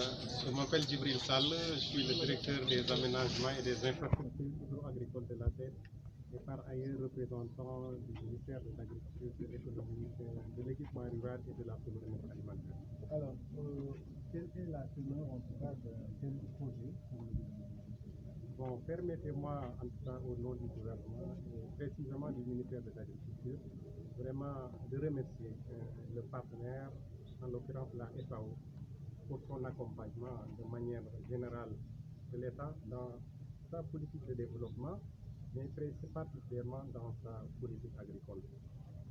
Je m'appelle Djibril Sall, je suis le directeur des aménagements et des infrastructures agricoles de la tête et par ailleurs représentant du ministère de l'Agriculture, de l'économie, de l'équipement rural et de la souveraineté alimentaire. Alors, quelle est la teneur en tout cas de quel projet pour le gouvernement? Bon, permettez-moi en tout cas au nom du gouvernement et précisément du ministère de l'Agriculture, vraiment de remercier le partenaire, en l'occurrence la FAO, pour son accompagnement de manière générale de l'État dans sa politique de développement, mais particulièrement dans sa politique agricole.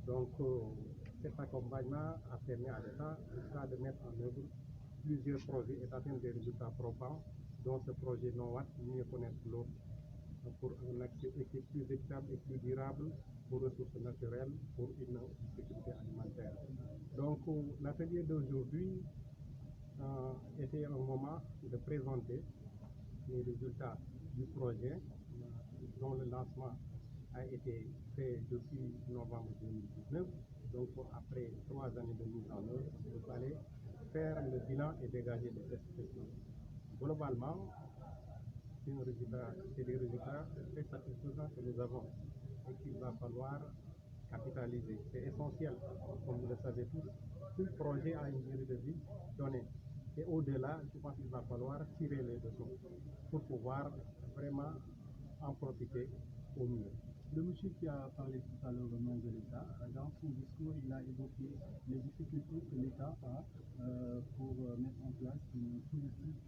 Donc, cet accompagnement a permis à l'État de mettre en œuvre plusieurs projets et d'atteindre des résultats probants, dont ce projet NOWAT, mieux connaître l'eau, pour un accès plus équitable et plus durable aux ressources naturelles, pour une sécurité alimentaire. Donc, l'atelier d'aujourd'hui était un moment de présenter les résultats du projet dont le lancement a été fait depuis novembre 2019. Donc après 3 années de mise en œuvre, il fallait faire le bilan et dégager des perspectives. Globalement, c'est des résultats très satisfaisants que nous avons et qu'il va falloir capitaliser. C'est essentiel, comme vous le savez tous. Tout projet a une durée de vie donnée. Et au-delà, je pense qu'il va falloir tirer les leçons pour pouvoir vraiment en profiter au mieux. Le monsieur qui a parlé tout à l'heure au nom de l'État, dans son discours, il a évoqué les difficultés que l'État a pour mettre en place une politique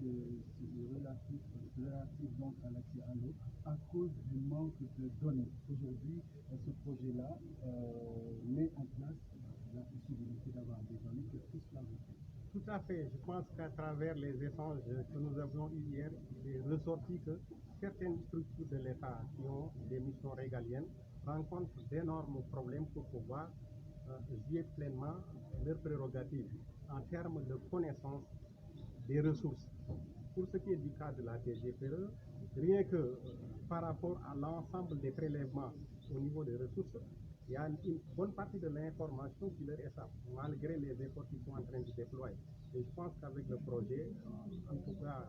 relative donc à l'accès à l'eau à cause du manque de données. Aujourd'hui, ce projet-là met en place la possibilité d'avoir des données. Qu'est-ce que cela veut dire? Tout à fait. Je pense qu'à travers les échanges que nous avions eus hier, il est ressorti que certaines structures de l'État qui ont des missions régaliennes rencontrent d'énormes problèmes pour pouvoir jouer pleinement leurs prérogatives en termes de connaissance des ressources. Pour ce qui est du cas de la DGPE, rien que par rapport à l'ensemble des prélèvements au niveau des ressources, il y a une bonne partie de l'information qui leur échappe, malgré les efforts qu'ils sont en train de déployer. Et je pense qu'avec le projet, en tout cas,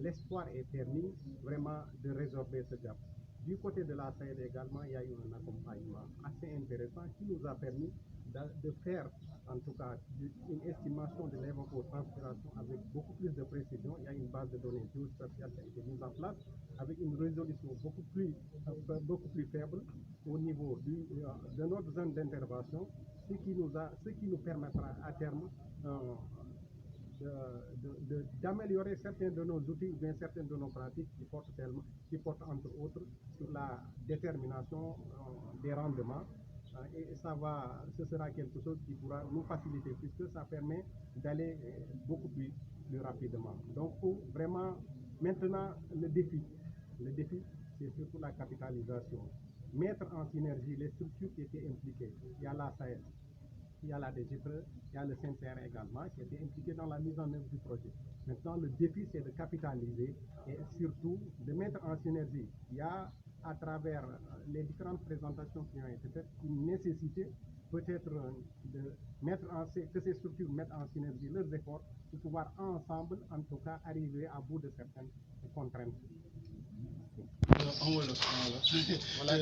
l'espoir est permis vraiment de résorber ce gap. Du côté de la SAED également, il y a eu un accompagnement assez intéressant qui nous a permis de faire, en tout cas, une estimation de l'évapotranspiration avec beaucoup plus de précision. Il y a une base de données géospatiale qui a été mise en place avec une résolution beaucoup plus faible au niveau de notre zone d'intervention, ce qui nous permettra à terme d'améliorer certains de nos outils ou bien certaines de nos pratiques qui portent entre autres sur la détermination des rendements. Et ce sera quelque chose qui pourra nous faciliter puisque ça permet d'aller beaucoup plus rapidement. Donc vraiment, maintenant, le défi, c'est surtout la capitalisation. Mettre en synergie les structures qui étaient impliquées. Il y a la SAED, il y a la DGPE, il y a le CNCR également qui était impliqué dans la mise en œuvre du projet. Maintenant, le défi, c'est de capitaliser et surtout de mettre en synergie. Il y a, à travers les différentes présentations qui ont été faites, une nécessité peut-être que ces structures mettent en synergie leurs efforts pour pouvoir ensemble, en tout cas, arriver à bout de certaines contraintes. Voilà,